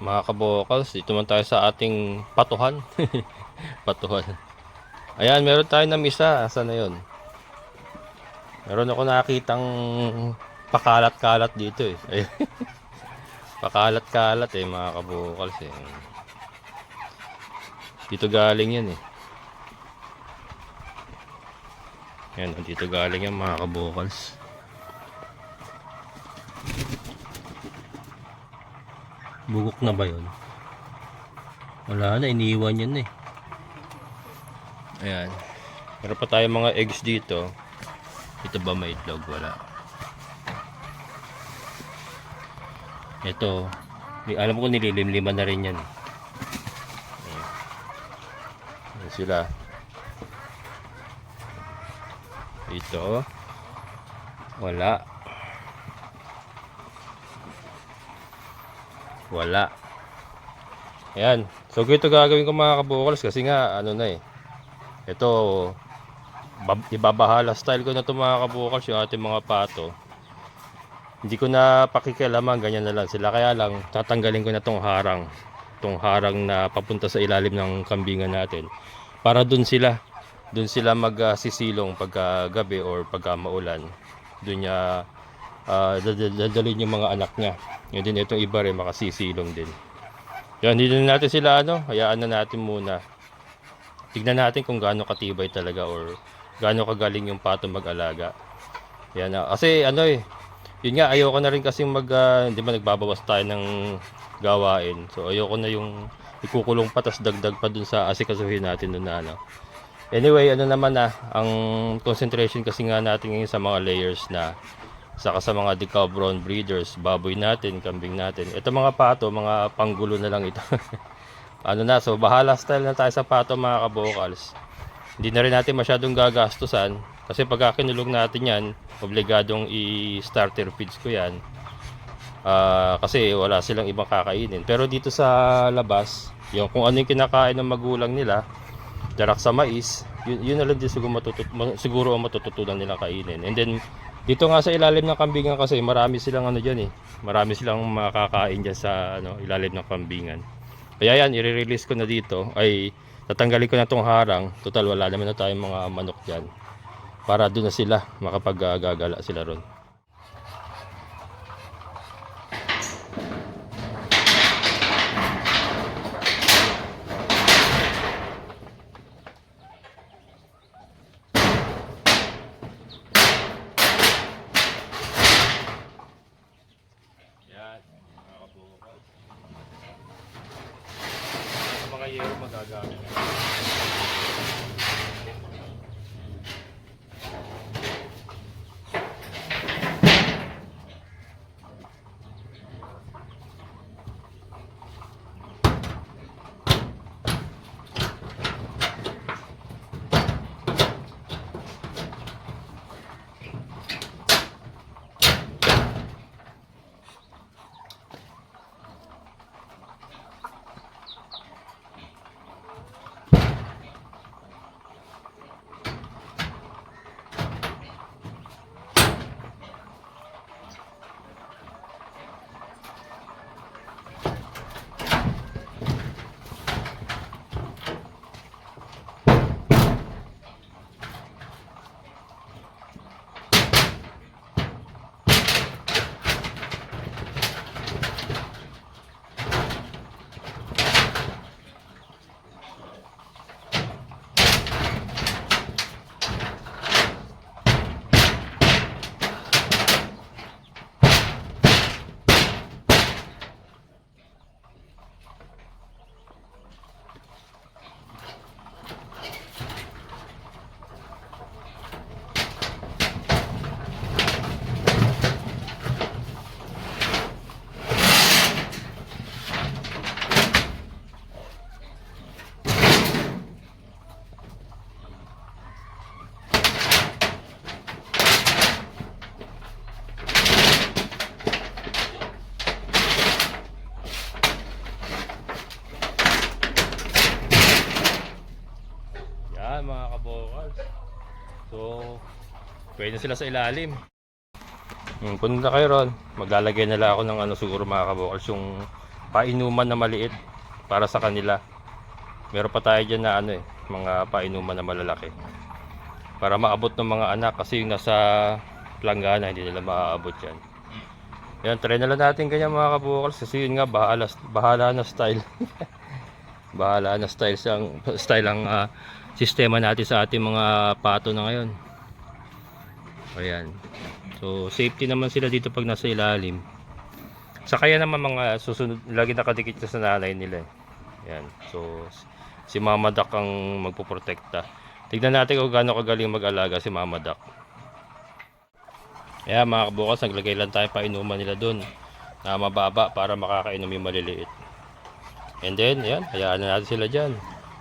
Mga kabokals, dito man tayo sa ating patuhan. Patuhan. Ayan, meron tayo na misa. Asan na yun? Meron ako nakitang pakalat-kalat dito eh. Ayan. Pakalat-kalat eh mga kabokals eh. Dito galing yan eh. Ayan, dito galing yan mga kabokals. Bugok na ba yun? Wala na, iniwan yan eh. Ayan. Meron pa tayo mga eggs dito. Ito ba may itlog? Wala. Ito. Alam ko nililimliman na rin yan. Ayan. Ayan sila. Ito. Wala. Wala. Ayan. So ito gagawin ko mga kabukals kasi nga ano na eh. Ito ibabahala style ko na ito mga kabukals yung ating mga pato. Hindi ko na pakikialaman, ganyan na lang sila. Kaya lang tatanggalin ko na tong harang. Tong harang na papunta sa ilalim ng kambingan natin. Para dun sila magsisilong pagka gabi or pagka maulan. Dun niya dadalhin yung mga anak niya. Yun din itong iba rin makasisilong din. Yan, hindi na natin sila hayaan na natin muna. Tignan natin kung gaano katibay talaga or gaano kagaling yung pato mag-alaga. Yan, kasi yun nga ayoko na rin kasi hindi ba nagbabawas tayo ng gawain. So ayoko na yung ikukulong pa tas dagdag pa dun sa asikasuhin natin dun na Anyway, naman ang concentration kasi nga natin ngayon sa mga layers na saka sa mga decal brown breeders, baboy natin, kambing natin. Ito mga pato, mga panggulo na lang ito. So bahala style na tayo sa pato mga kabokals. Hindi na rin natin masyadong gagastusan kasi pagka kinulong natin yan, obligadong i-starter feeds ko yan. Kasi wala silang ibang kakainin. Pero dito sa labas, yung kung ano yung kinakain ng magulang nila, darak sa mais, yun na lang din siguro ang matututunan nilang kainin. And then dito nga sa ilalim ng kambingan kasi marami silang dyan eh. Marami silang makakain dyan sa ilalim ng kambingan. Kaya yan, i-release ko na dito. Ay tatanggalin ko na tong harang. Total wala naman na tayong mga manok dyan. Para doon na sila makapag-gagala sila ron. Mga yero magagamit. Mga kabokals. So pwede sila sa ilalim. Punta kayo ron. Maglalagay na lang ako ng siguro mga kabokals yung painuman na maliit para sa kanila. Meron pa tayo dyan na ano mga painuman na malalaki para maabot ng mga anak, kasi yung nasa planggana hindi nila maaabot yan. Yan, try na lang natin ganyan mga kabukals, kasi yun nga bahala na style. Bahala na style ang sistema natin sa ating mga pato na ngayon. Ayan, so safety naman sila dito pag nasa ilalim. Sa kaya naman mga susunod lagi nakadikit sa nanay nila. Yan, so si Mama Duck ang magpoprotekta. Tignan natin kung gaano kagaling mag-alaga si Mama Duck. Kaya mga kabukas, naglagay lang tayo pa inuman nila dun na mababa para makakainom yung maliliit. And then, yan, hayaan na natin sila dyan.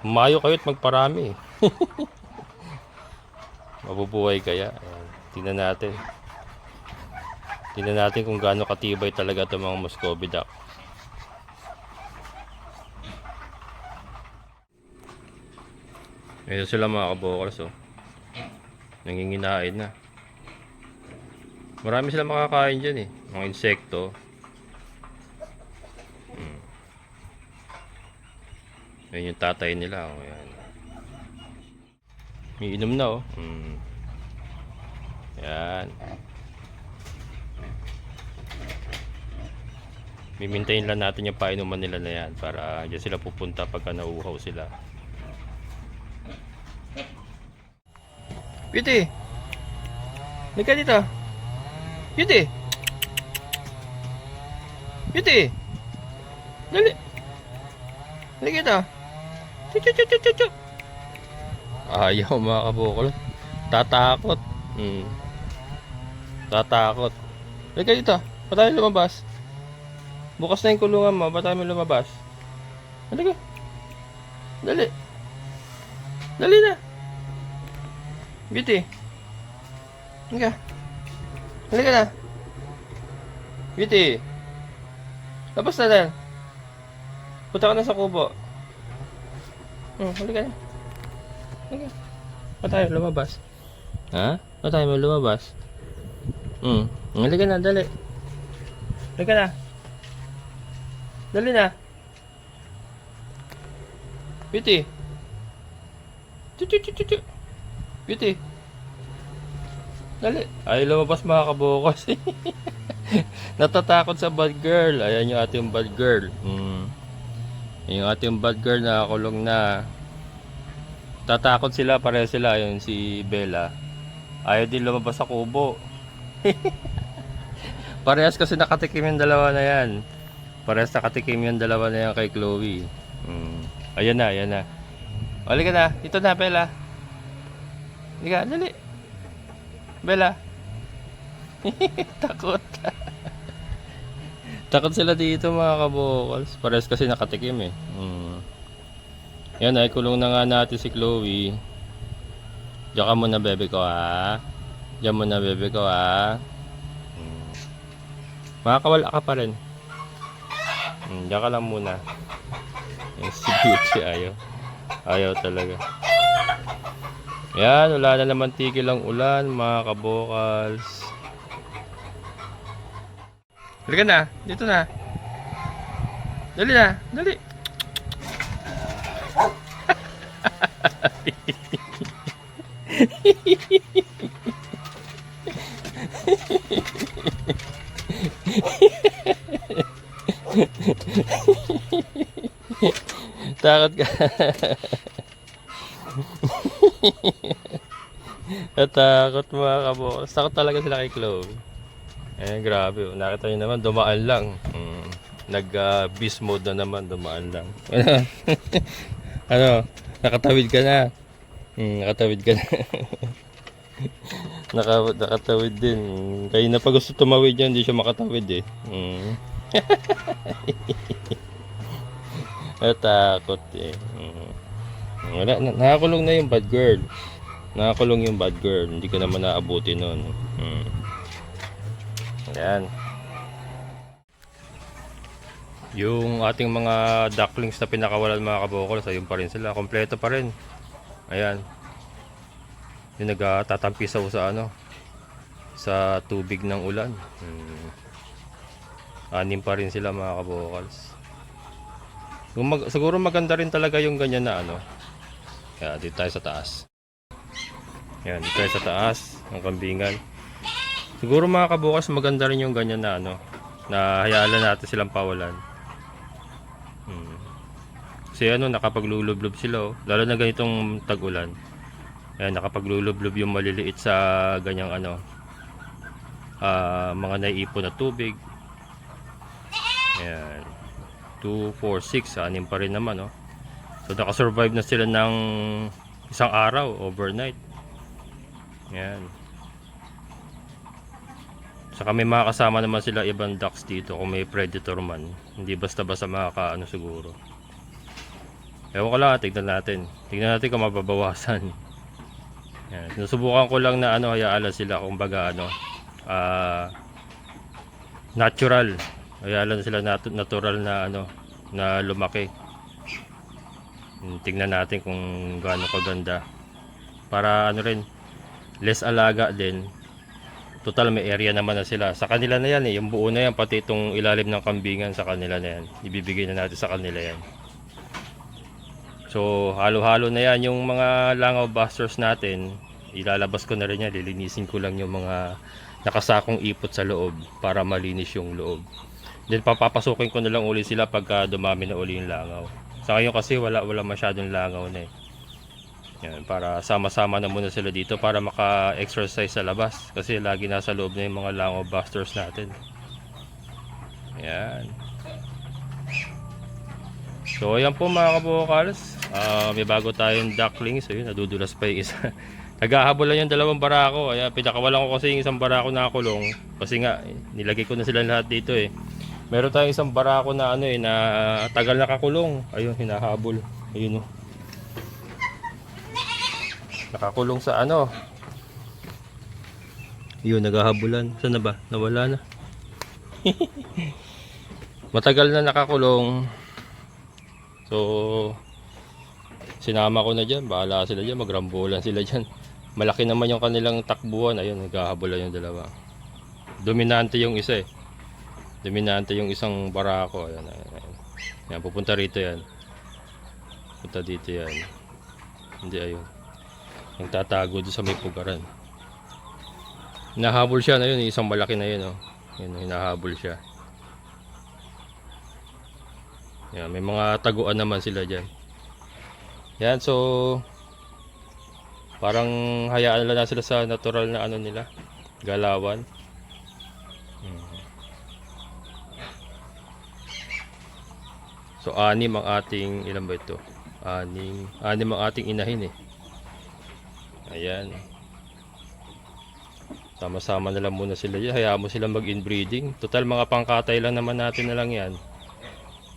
Humayo kayo at magparami. Mabubuhay kaya. Ayan, tingnan natin. Tingnan natin kung gaano katibay talaga itong mga Muscovy duck. Ito sila mga kabukals, oh. Nanginginain na. Marami sila makakain dyan mga insekto. Yan yung tatay nila, oh. Yan. May inom na, oh. Yan. Mimintayin lang natin yung painuman nila na yan para dyan sila pupunta pagka nauuhaw sila. Beauty! Lika dito! Beauty! Beauty! Dali! Lika dito! Chuchuchuchuchu! Ayaw mga kabukol. Tatakot. Tatakot. Lika dito! Ba't tayo lumabas? Bukas na yung kulungan mo. Ba't tayo lumabas? Halika! Dali! Dali na! Beauty. Halika. Halika na. Beauty. Labas na lang. Punta ka na sa kubo. Halika na. Halika. Pa tayo lumabas. Ha? Pa tayo lumabas. Halika na, dali. Halika na. Dali na. Beauty. Chuchuchuchuchu. Beauty. Dali. Ay, lumabas mga kabukas. Natatakot sa bad girl. Ayan yung ating bad girl. Yung ating bad girl na kulong na. Tatakot sila, pareho sila. Yung si Bella. Ayaw din lumabas sa kubo. Parehas kasi nakatikim yung dalawa na yan. Parehas nakatikim yung dalawa na yan kay Chloe. Ayan na, ayan na. Halika na. Ito na, Bella. Halika, dali. Bella. Takot. Takot sila dito mga kabukals. Parehas kasi nakatikim Yan ay kulong na nga natin si Chloe. Diyan ka muna bebe ko ha. Diyan muna bebe ko ha. Makakawala ka pa rin. Diyan ka lang muna. Yung si Beauty ayaw. Ayaw talaga. Yan, wala na naman tigil ang ulan mga kabukals. Halika na, dito na. Dali na, dali. Takot ka. Natakot mga kabukals. Takot talaga sila kay Chloe. Grabe. Nakita nyo naman, dumaan lang. Nag-beast mode na naman, dumaan lang. Ano? Nakatawid ka na. Nakatawid ka na. Nakatawid din. Kaya na pa gusto tumawid yan, hindi siya makatawid Natakot Wala, nakakulong na yung bad girl. Nakakulong yung bad girl. Hindi ko naman naabuti nun. Ayan. Yung ating mga ducklings na pinakawalan mga kabukals, ayun pa rin sila. Kompleto pa rin. Ayan. Yung nagtatampisaw sa sa tubig ng ulan. 6 pa rin sila mga kabukals. Siguro maganda rin talaga yung ganyan na ano. Kaya dito tayo sa taas. Yan, dito tayo sa taas ng kambingan. Siguro mga kabukas maganda rin yung ganyan na ano, na hayaan natin silang pawalan. Kasi ano, nakapaglulublob sila oh. Lalo na ganitong tag-ulan. Ayan, nakapaglulublob yung maliliit sa ganyang ano, mga naiipon na tubig. Ayan. 2, 4, 6, anim pa rin naman oh. So nakasurvive na sila ng isang araw, overnight. Ayan. Saka may mga kasama naman sila ibang ducks dito kung may predator man. Hindi basta-basta makakaano siguro. Ewan ko lang, tignan natin. Tignan natin kung mababawasan. Ayan. Sinusubukan ko lang na ano, hayaan sila kung baga ano, natural. Hayaan sila natural na ano, na lumaki. Tignan natin kung gaano kaganda. Para ano rin, less alaga din. Total may area naman na sila. Sa kanila na yan eh. Yung buo na yan, pati itong ilalim ng kambingan sa kanila na yan. Ibibigay na natin sa kanila yan. So halo-halo na yan. Yung mga langaw busters natin, ilalabas ko na rin yan. Lilinisin ko lang yung mga nakasakong ipot sa loob para malinis yung loob. Then papapasukin ko na lang uli sila pagka dumami na uli yung langaw. Sa ngayon kasi wala masyadong langaw na eh. Yan, para sama-sama na muna sila dito para maka-exercise sa labas kasi lagi nasa loob na yung mga langaw busters natin. Ayan. So ayan po mga kabukals, may bago tayong ducklings. Ayun, nadudulas pa yung isa. Naghahabol lang yung dalawang barako. Ayan, pinakawalan ko kasi yung isang barako na kulong kasi nga nilagay ko na sila lahat dito eh. Meron tayong isang barako na ano eh, na tagal nakakulong. Ayun, hinahabol. Ayun oh. Nakakulong sa ano. Yun, naghahabulan. Saan na ba? Nawala na. Matagal na nakakulong. So sinama ko na dyan. Bahala sila dyan. Magrambulan sila dyan. Malaki naman yung kanilang takbuhan. Ayun, naghahabulan yung dalawa. Dominante yung isa eh. Dominante yung isang barako. Ayan, ayan. Ayan, pupunta rito yan. Punta dito yan. Hindi, ayun. Nagtatago doon sa may pugaran. Hinahabol siya na yun. Isang malaki na yun. Oh. Yun, hinahabol siya. Yan, may mga taguan naman sila dyan. Yan, so parang hayaan lang na sila sa natural na ano nila. Galawan. So anim ang ating, ilan ba ito? Anim ang ating inahin eh. Ayan. Sama-sama na lang muna sila dyan. Hayaan mo silang mag-inbreeding. Total mga pangkatay lang naman natin na lang yan.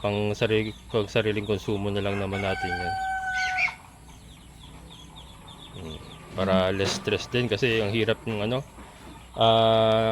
Pang sariling konsumo na lang naman natin yan. Para less stress din kasi ang hirap ng ano.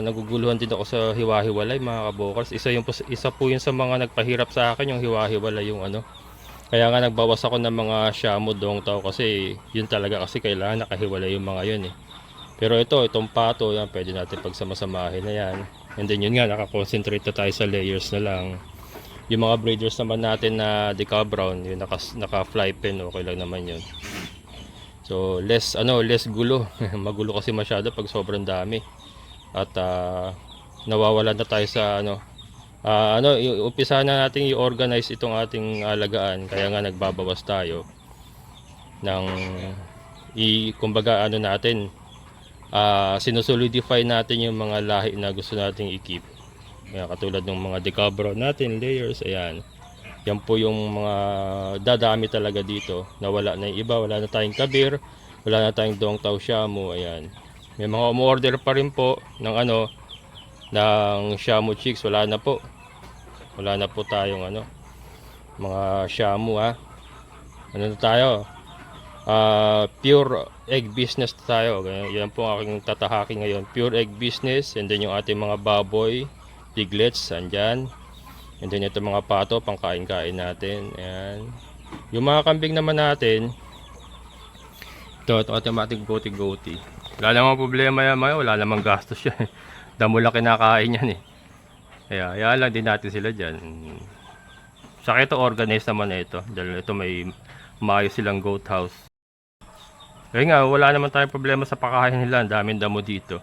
Naguguluhan din ako sa hiwa-hiwalay mga kabokals. Isa po yun sa mga nagpahirap sa akin, yung hiwa-hiwalay yung ano. Kaya nga nagbawas ako ng mga Shamu Dongtao kasi yun talaga kasi kailangan nakahiwalay yung mga yun eh. Pero itong pato, yan, pwede natin pagsamasamahin na yan. And then yun nga, nakakonsentrate na tayo sa layers na lang. Yung mga breeders naman natin na Deca Brown, yung naka-fly pen, okay lang naman yun. So less gulo. Magulo kasi masyado pag sobrang dami. At nawawalan na tayo sa umpisahan na natin i-organize itong ating alagaan. Kaya nga nagbabawas tayo ng kumbaga natin, sinusolidify natin yung mga lahi na gusto nating i-keep. Katulad ng mga Deca Brown natin, layers, ayan. Yan po yung mga dadami talaga dito. Nawala na yung iba, wala na tayong Kabir, wala na tayong Dongtao Shamu, ayan. May mga umorder pa rin po ng ng Shamu chicks, wala na po. Wala na po tayong mga Shamu ha. Ano na tayo? Pure egg business tayo. Yan po ang aking tatahaki ngayon. Pure egg business, and then yung ating mga baboy, piglets, andyan. And then ito mga pato, pangkain-kain natin. Ayan. Yung mga kambing naman natin, ito automatic goatee. Wala namang problema yan, wala namang gastos yan. Damo lang kinakain yan eh. Kaya lang din natin sila dyan. Saka ito organized naman na ito. Dahil ito may maayos silang goat house. Kaya nga, wala naman tayong problema sa pakain nila. Ang daming damo dito.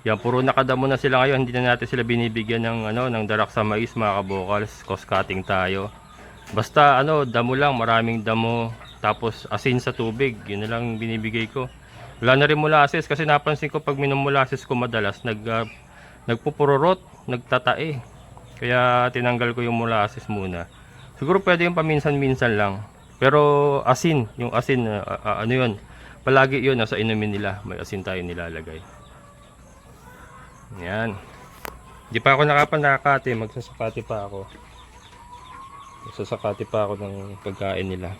Yan, puro nakadamo na sila ngayon. Hindi na natin sila binibigyan ng, ng darak sa mais, mga kabukals. Cost cutting tayo. Basta, damo lang. Maraming damo. Tapos, asin sa tubig. Yun na lang binibigay ko. Wala na rin molasses. Kasi napansin ko pag minom molasses ko madalas, nagpupururot, nagtatae. Kaya tinanggal ko yung molasses muna. Siguro pwede yung paminsan-minsan lang. Pero asin, yung asin, ano yun, palagi yun, nasa inumin nila. May asin tayo nilalagay. Yan. Di pa ako nakakati, magsasakati pa ako. Magsasakati pa ako ng pagkain nila.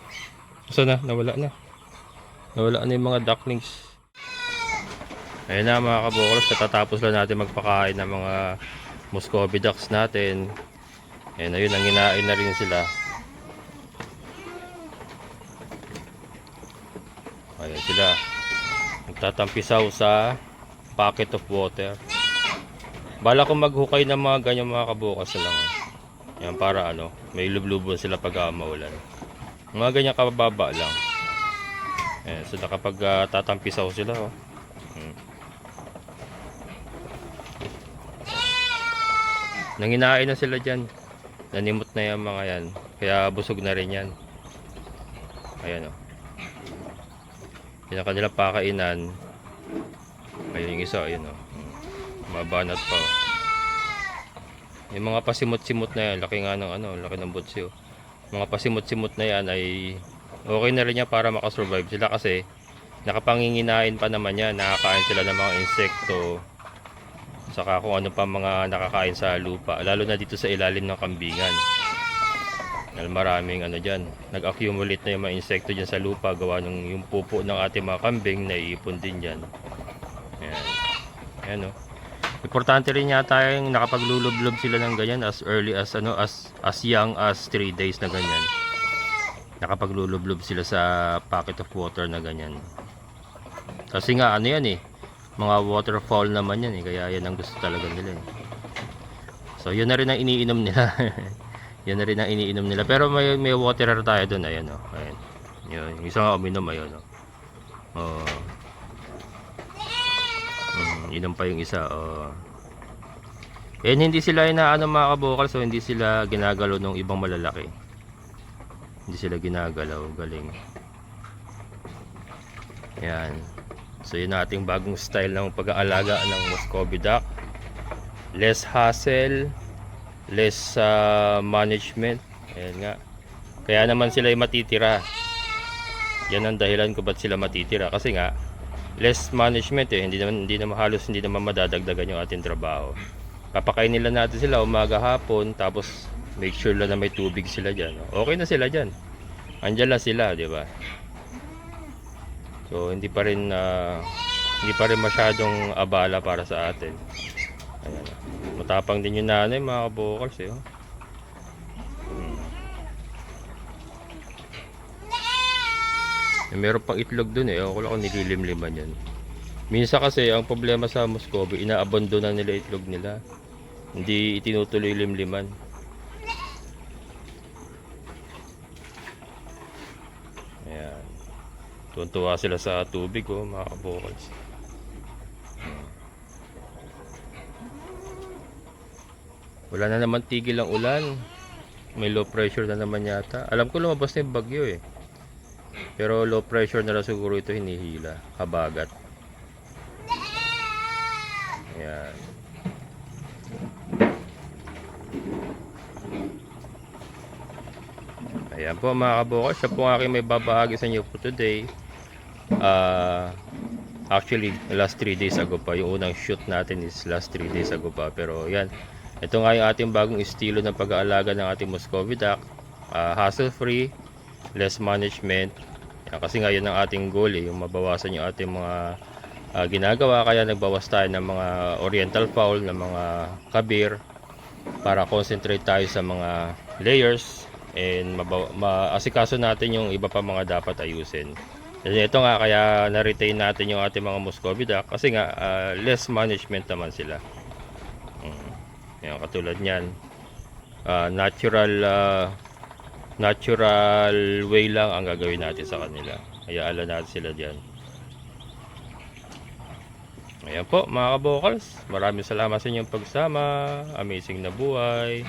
So nawala na. Nawala na yung mga ducklings. Ayun na mga kabukalos, katatapos lang natin magpakain ng mga Muscovy ducks natin. Ayun na yun, nanginain na rin sila. Ayan sila. Nagtatampisaw sa pocket of water. Bala ko maghukay ng mga ganyan mga kabukas na lang. Yan para may lublubon sila pag maulan. Mga ganyan kababa lang. Ayan, so nakapag tatampisaw sila. Nanginain na sila dyan. Nanimot na yung mga yan. Kaya busog na rin yan. Ayan Yan ang kanilang pakainan. Ayun yung isa, ayun mabanat pa. Yung mga pasimot-simot na yan, laki nga ng laki ng butsi. Mga pasimot-simot na yan ay okay na rin yan para makasurvive sila kasi nakapanginginain pa naman yan. Nakakain sila ng mga insekto. Saka kung ano pa mga nakakain sa lupa. Lalo na dito sa ilalim ng kambingan. Dahil maraming dyan, nag-accumulate na yung mga insekto dyan sa lupa gawa ng yung pupo ng ating mga kambing naiipon din dyan. Ayan importante rin yata yung nakapaglulublob sila ng ganyan as early as as young as 3 days na ganyan. Nakapaglulublob sila sa pocket of water na ganyan. Kasi nga yan mga waterfall naman yan kaya yan ang gusto talaga nila So yun na rin ang iniinom nila. Yan na rin ang iniinom nila. Pero may waterer tayo doon. Ayan Ayan. Yun. Yung isang uminom. Ayun inom pa yung isa. And hindi sila mga kabukal. So hindi sila ginagalaw ng ibang malalaki. Hindi sila ginagalaw. Galing. Ayan. So yun ating bagong style ng pag-aalaga ng Muscovy duck. Less hassle. Less management. Ayan nga. Kaya naman sila ay matitira. Yan ang dahilan kung ba't sila matitira. Kasi nga, less management Hindi naman halos hindi naman madadagdagan yung ating trabaho. Papakain nila natin sila umaga hapon. Tapos make sure lang na may tubig sila dyan. Okay na sila dyan. Andyan lang sila, di ba? So hindi pa rin masyadong abala para sa atin. Ayan. Matapang din yung nanay mga kabukals Meron pang itlog dun ako lang kung nililimliman yan. Minsan kasi ang problema sa Muscovy, inaabandona nila itlog nila. Hindi itinutuloy limliman. Ayan. Tuwan-tuwa sila sa tubig mga kabukals. Wala na naman tigil ang ulan. May low pressure na naman yata. Alam ko lumabas na yung bagyo Pero low pressure na lang siguro ito hinihila. Habagat. Ayan. Ayan po mga kabukals. Siya po ang aking may babahagi sa inyo po today. Actually, last 3 days ago pa. Yung unang shoot natin is last 3 days ago pa. Pero yan. Ito nga yung ating bagong estilo ng pag-aalaga ng ating Muscovy duck. Hassle free, less management. Yan, kasi nga yun ang ating goal yung mabawasan yung ating mga ginagawa. Kaya nagbawas tayo ng mga oriental fowl, ng mga kabir, para concentrate tayo sa mga layers and maasikaso natin yung iba pa mga dapat ayusin. Kasi ito nga kaya na-retain natin yung ating mga Muscovy duck kasi nga less management naman sila. Yan, katulad niyan, natural natural way lang ang gagawin natin sa kanila. Hayaan lang natin sila dyan. Ayan po mga kabokals, maraming salamat sa inyong pagsama. Amazing na buhay.